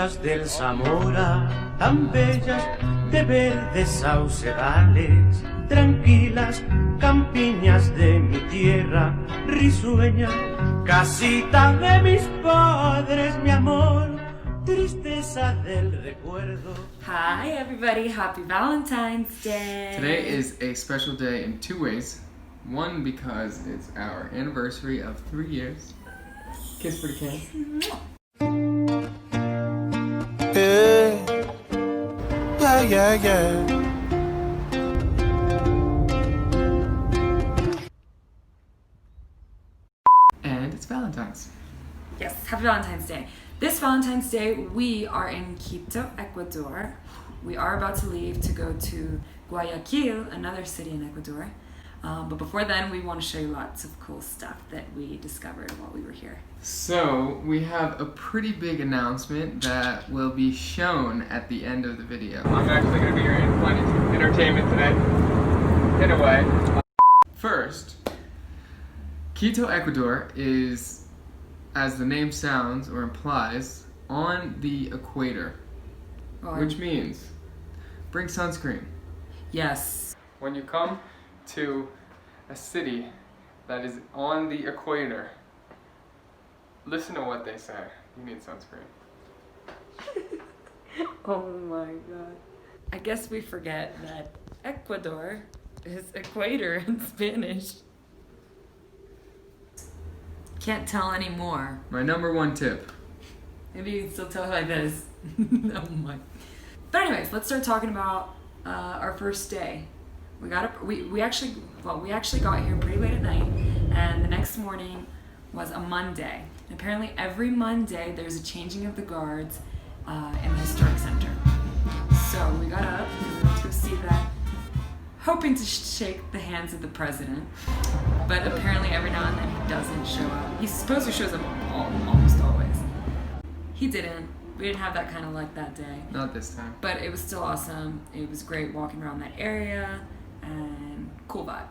orillas del Zamora, tan bellas de verdes saucedales, tranquilas campiñas de mi tierra risueña, casita de mis padres, mi amor, tristeza del recuerdo. Hi everybody, happy Valentine's Day! Today is a special day in two ways. One, because it's our anniversary of 3 years. Kiss for the can. Yeah. And it's Valentine's. Yes, happy Valentine's Day. This Valentine's Day, we are in Quito, Ecuador. We are about to leave to go to Guayaquil, another city in Ecuador. But before then, we want to show you lots of cool stuff that we discovered while we were here. So, we have a pretty big announcement that will be shown at the end of the video. I'm actually going to be your entertainment today, in a way. First, Quito, Ecuador is, as the name sounds or implies, on the equator. Which means, bring sunscreen. Yes. When you come to a city that is on the equator, listen to what they say. You need sunscreen. Oh my god. I guess we forget that Ecuador is equator in Spanish. Can't tell anymore. My number one tip. Maybe you can still tell like this. Oh my. But anyways, let's start talking about our first day. We actually got here pretty late at night, and the next morning was a Monday. And apparently every Monday there's a changing of the guards in the historic center. So we got up and we went to go see that, hoping to shake the hands of the president. But apparently every now and then he doesn't show up. He supposedly shows up almost always. He didn't. We didn't have that kind of luck that day. Not this time. But it was still awesome. It was great walking around that area and cool vibe.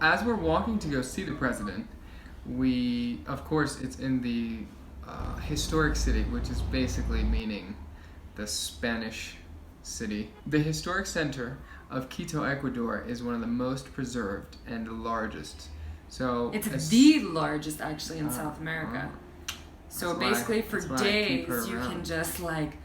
As we're walking to go see the president, of course, it's in the historic city, which is basically meaning the Spanish city. The historic center of Quito, Ecuador is one of the most preserved and the largest. So it's the largest actually in South America. So basically for days you can just like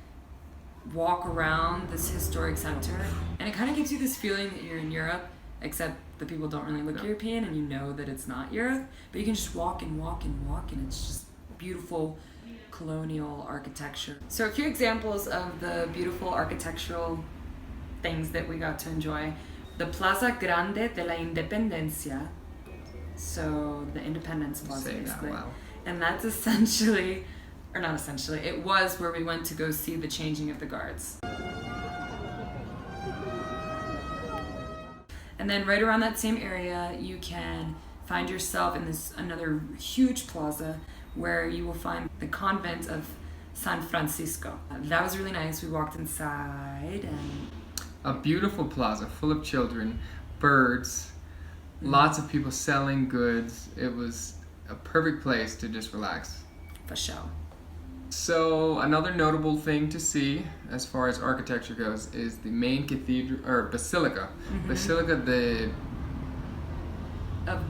walk around this historic center, and it kind of gives you this feeling that you're in Europe, except the people don't really look European and you know that it's not Europe, but you can just walk and it's just beautiful colonial architecture. So a few examples of the beautiful architectural things that we got to enjoy. The Plaza Grande de la Independencia, so the Independence Plaza basically. Wow. And that's essentially, or not essentially, it was where we went to go see the changing of the guards. And then right around that same area, you can find yourself in this another huge plaza where you will find the convent of San Francisco. That was really nice. We walked inside and... A beautiful plaza full of children, birds, lots of people selling goods. It was a perfect place to just relax. For sure. So another notable thing to see as far as architecture goes is the main cathedral or basilica. Basilica of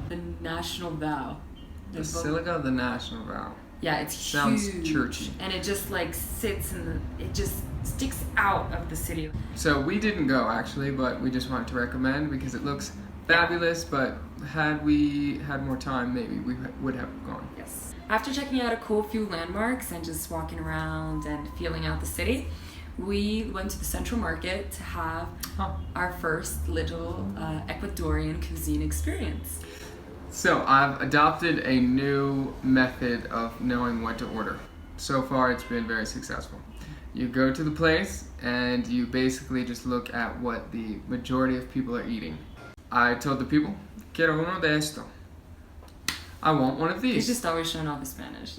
the National Vow. Basilica of the National Vow. Yeah, it's Sounds huge. churchy. And it just like sits it just sticks out of the city. So we didn't go actually, but we just wanted to recommend because it looks fabulous, but had we had more time, maybe we would have gone. Yes. After checking out a cool few landmarks and just walking around and feeling out the city, we went to the Central Market to have our first little Ecuadorian cuisine experience. So I've adopted a new method of knowing what to order. So far it's been very successful. You go to the place and you basically just look at what the majority of people are eating. I told the people, quiero uno de esto. I want one of these. He's just always showing off his Spanish.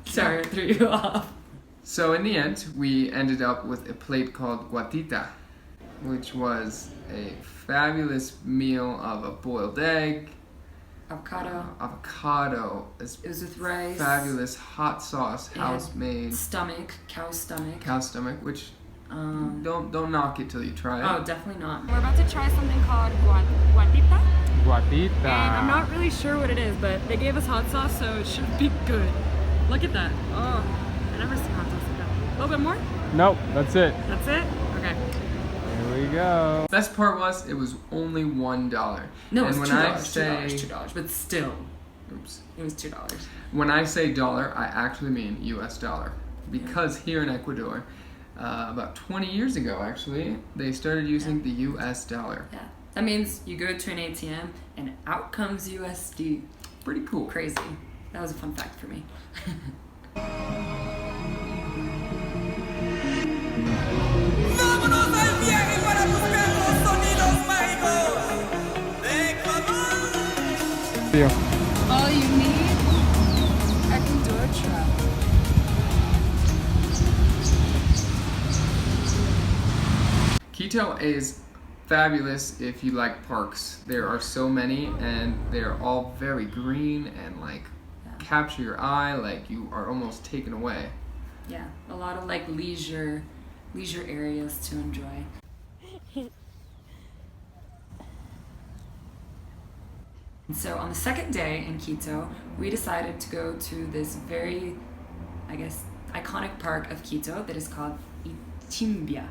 Sorry, I threw you off. So in the end, we ended up with a plate called Guatita, which was a fabulous meal of a boiled egg, avocado. It was with rice. Fabulous hot sauce, house made. Cow's stomach. Cow's stomach, which don't knock it till you try it. Oh, definitely not. We're about to try something called Guatita. Guatita. And I'm not really sure what it is, but they gave us hot sauce, so it should be good. Look at that. Oh, I never seen hot sauce like that. A little bit more? Nope, that's it. That's it? Okay. Here we go. Best part was it was only $1. No, and it was when $2, I say $2, but still. Oops. It was $2. When I say dollar, I actually mean US dollar. Because here in Ecuador, about 20 years ago actually, they started using the US dollar. Yeah. That means you go to an ATM and out comes USD. Pretty cool. Crazy. That was a fun fact for me. All you need, Ecuador travel. Quito is fabulous if you like parks. There are so many and they're all very green and like capture your eye, like you are almost taken away. Yeah, a lot of like leisure areas to enjoy. So on the second day in Quito, we decided to go to this very, I guess, iconic park of Quito that is called Ichimbia.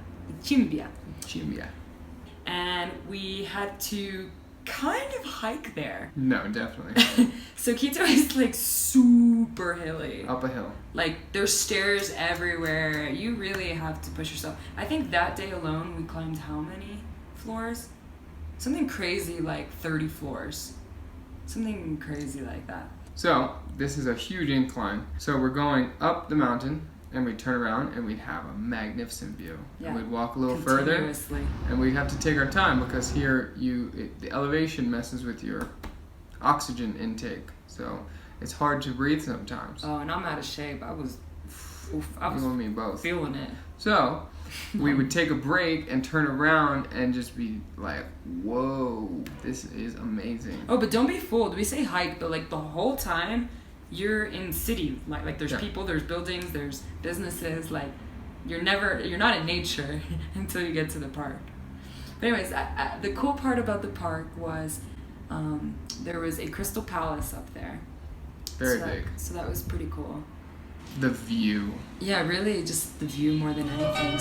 And we had to kind of hike there. No, definitely. So Quito is like super hilly. Up a hill. Like there's stairs everywhere. You really have to push yourself. I think that day alone we climbed how many floors? Something crazy like 30 floors. Something crazy like that. So this is a huge incline. So we're going up the mountain and we turn around and we'd have a magnificent view. Yeah. And we'd walk a little further and we'd have to take our time because here the elevation messes with your oxygen intake. So it's hard to breathe sometimes. Oh, and I'm out of shape. I was You and me both. feeling it. So we would take a break and turn around and just be like, whoa, this is amazing. Oh, but don't be fooled. We say hike, but like the whole time you're in city. Like there's people, there's buildings, there's businesses. Like you're not in nature until you get to the park. But anyways, the cool part about the park was there was a crystal palace up there. Very big. So that was pretty cool. The view. Yeah, really just the view more than anything.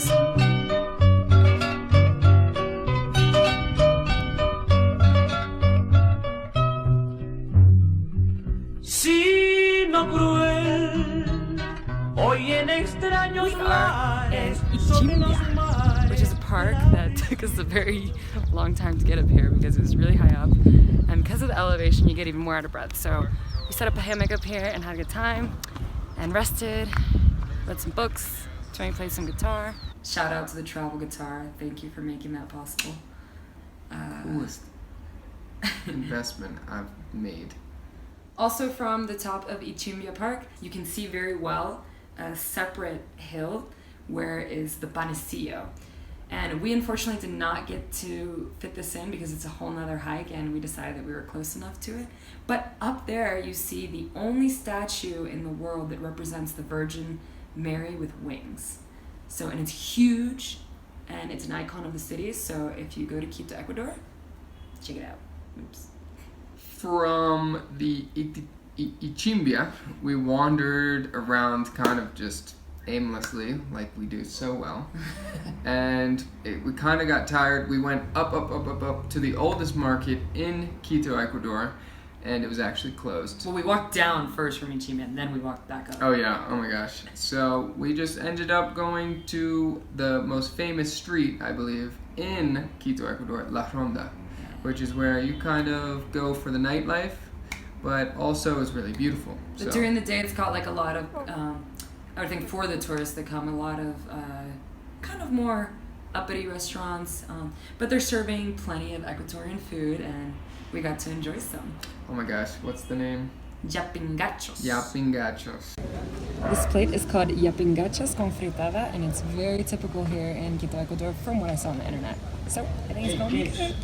Sino cruel, hoy en extraños mares, Ichimbia, which is a park that took us a very long time to get up here because it was really high up, and because of the elevation you get even more out of breath. So we set up a hammock up here and had a good time and rested, read some books, Tony played some guitar. Shout out to the travel guitar. Thank you for making that possible. Coolest investment I've made. Also from the top of Ichimbia Park, you can see very well a separate hill where is the PANECILlo. And we unfortunately did not get to fit this in because it's a whole nother hike and we decided that we were close enough to it. But up there you see the only statue in the world that represents the Virgin Mary with wings. So, and it's huge and it's an icon of the city. So if you go to Quito, Ecuador, check it out. Oops. From the Ichimbia, we wandered around kind of just aimlessly, like we do so well. And we kind of got tired. We went up to the oldest market in Quito, Ecuador, and it was actually closed. Well, we walked down first from Ichimbia and then we walked back up. Oh yeah, oh my gosh. So we just ended up going to the most famous street, I believe, in Quito, Ecuador, La Ronda, which is where you kind of go for the nightlife, but also is really beautiful. But during the day, it's got like a lot of, I would think for the tourists that come, a lot of kind of more uppity restaurants, but they're serving plenty of Ecuadorian food and we got to enjoy some. Oh my gosh, what's the name? Llapingachos. Llapingachos. This plate is called Llapingachos con fritada, and it's very typical here in Quito, Ecuador, from what I saw on the internet. So I think it's going to be good.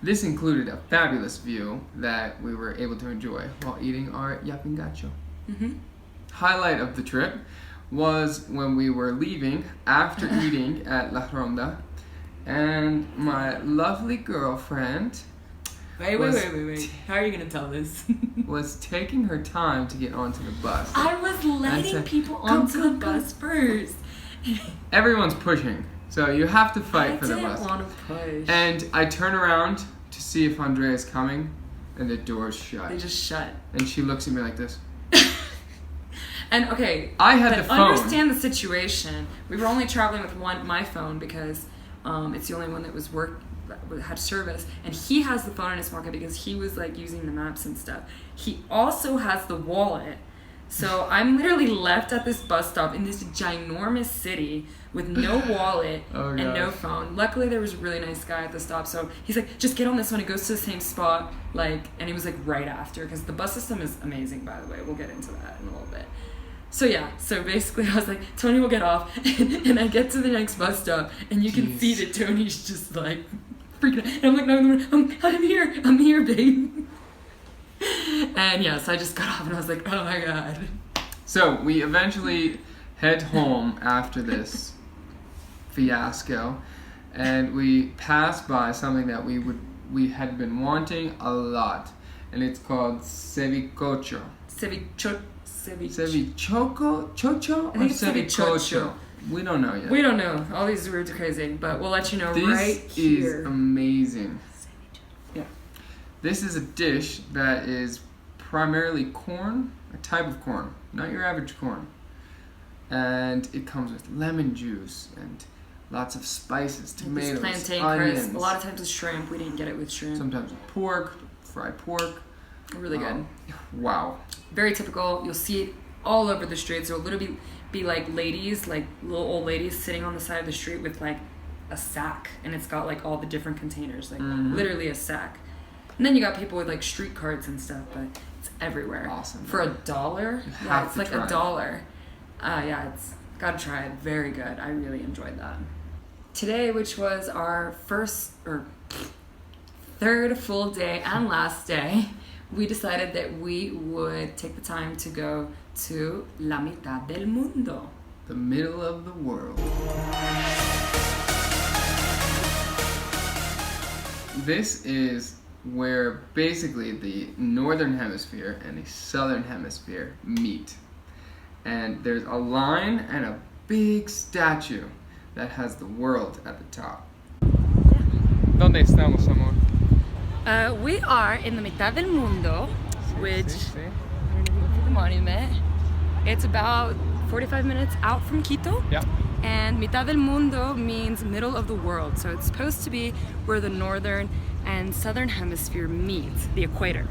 This included a fabulous view that we were able to enjoy while eating our Llapingacho. Highlight of the trip was when we were leaving after eating at La Ronda, and my lovely girlfriend Wait. How are you gonna tell this? was taking her time to get onto the bus. I was letting said, people "Come, onto come, the bus first. Everyone's pushing, so you have to fight for the bus. I didn't want to push. And I turn around to see if Andrea is coming, and the door's shut. They just shut. And she looks at me like this. And okay, I had but the phone. Understand the situation. We were only traveling with my phone because it's the only one that had service, and he has the phone in his pocket because he was like using the maps and stuff. He also has the wallet. So I'm literally left at this bus stop in this ginormous city with no wallet and no phone. Luckily there was a really nice guy at the stop, so he's like, just get on this one, it goes to the same spot, like, and he was like right after, because the bus system is amazing, by the way. We'll get into that in a little bit. So yeah, so basically I was like, Tony will get off, and I get to the next bus stop, and you can see that Tony's just like freaking out. And I'm like, no, I'm here, babe. And yeah, so I just got off and I was like, oh my god. So we eventually head home after this fiasco, and we pass by something that we had been wanting a lot, and it's called cevicocho. Cevichoco? Chocho? I think it's Or cevichocho. We don't know yet. We don't know. All these words are crazy, but we'll let you know This right here. is amazing. Yeah. This is a dish that is primarily corn, a type of corn, not your average corn. And it comes with lemon juice and lots of spices, tomatoes, Plantain onions. crisp. A lot of times with shrimp. We didn't get it with shrimp. Sometimes with pork, fried pork. Really good. Wow. Very typical. You'll see it all over the streets. There'll literally be like ladies, like little old ladies sitting on the side of the street with like a sack, and it's got like all the different containers, like literally a sack. And then you got people with like street carts and stuff, but it's everywhere. Awesome. For $1? Yeah, it's like $1. Yeah, it's gotta try it. Very good. I really enjoyed that. Today, which was our third full day and last day, we decided that we would take the time to go to La Mitad del Mundo. The middle of the world. This is where basically the northern hemisphere and the southern hemisphere meet. And there's a line and a big statue that has the world at the top. ¿Dónde estamos, amor? We are in the Mitad del Mundo, which the monument. It's about 45 minutes out from Quito. Yeah. And Mitad del Mundo means middle of the world. So it's supposed to be where the northern and southern hemisphere meet, the equator.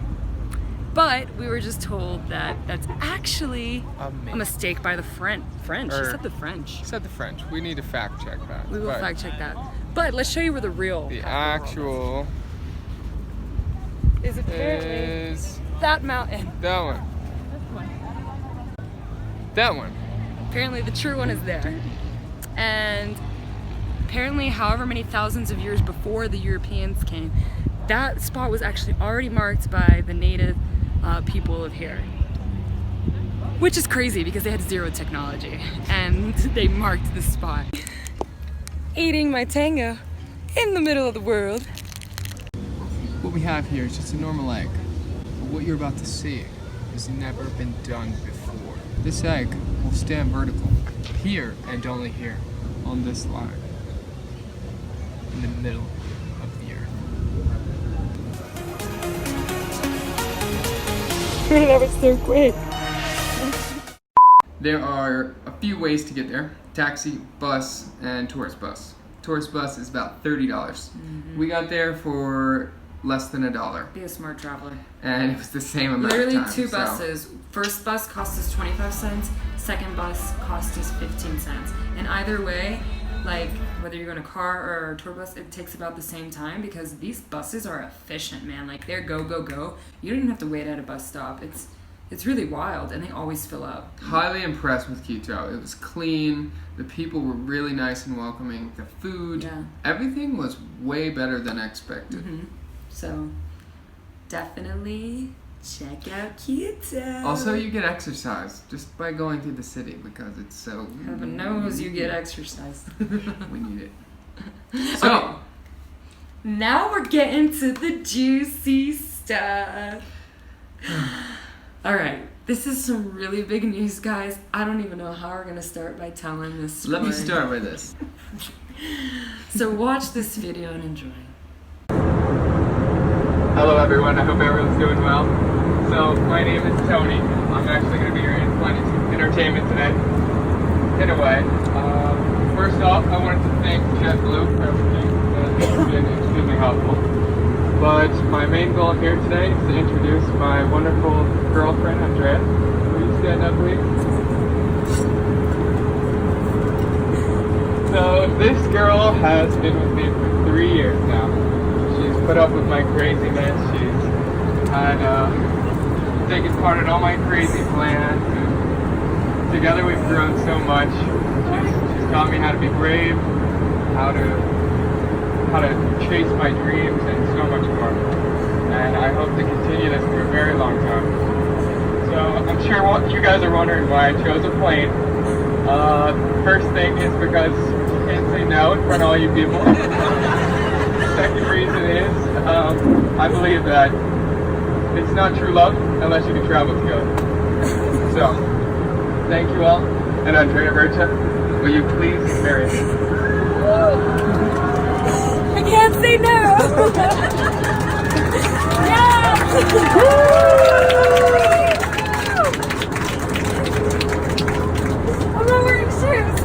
But we were just told that that's actually a mistake by the French. He said the French. Said the French. We need to fact check that. We will fact check that. But let's show you where the real actual is apparently that mountain. that one. That one. Apparently the true one is there. And apparently however many thousands of years before the Europeans came, that spot was actually already marked by the native people of here. Which is crazy because they had zero technology and they marked this spot. Eating my tango in the middle of the world. What we have here is just a normal egg. But what you're about to see has never been done before. This egg will stand vertical here and only here on this line in the middle of the earth. That was so quick. There are a few ways to get there. Taxi, bus, and tourist bus. Tourist bus is about $30. We got there for less than $1. Be a smart traveler. And it was the same amount Literally of time. two buses. First bus cost us 25 cents. Second bus cost us 15 cents. And either way, like whether you're going a car or a tour bus, it takes about the same time because these buses are efficient, man. Like they're go, go, go. You don't even have to wait at a bus stop. It's really wild, and they always fill up. Highly impressed with Quito. It was clean. The people were really nice and welcoming. The food, everything was way better than expected. So definitely check out Quito. Also, you get exercise just by going through the city because it's so... Heaven knows you get exercise. We need it. So, okay. Now we're getting to the juicy stuff. Alright, this is some really big news, guys. I don't even know how we're going to start by telling this story. let me start with this. So watch this video and enjoy. Hello everyone, I hope everyone's doing well. So, my name is Tony. I'm actually going to be your entertainment today, in a way. First off, I wanted to thank JetBlue for everything. It's been extremely helpful. But my main goal here today is to introduce my wonderful girlfriend, Andrea. Will you stand up, please? So, this girl has been with me for 3 years now. She's put up with my craziness. She's had taken part in all my crazy plans. And together we've grown so much. She's taught me how to be brave, how to chase my dreams, and so much more. And I hope to continue this for a very long time. So I'm sure you guys are wondering why I chose a plane. First thing is because you can't say no in front of all you people. Second reason is I believe that it's not true love unless you can travel together. So, thank you all, and Andrea Berta, will you please marry me? I can't say no! Yes! I'm not wearing shoes!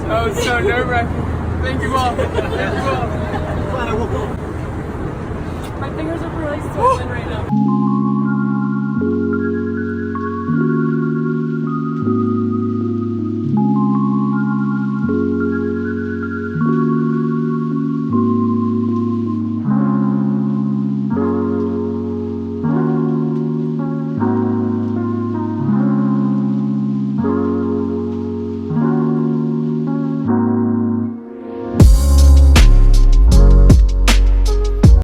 That was so nerve-wracking. Thank you all. Thank you all. My fingers are really swollen right now.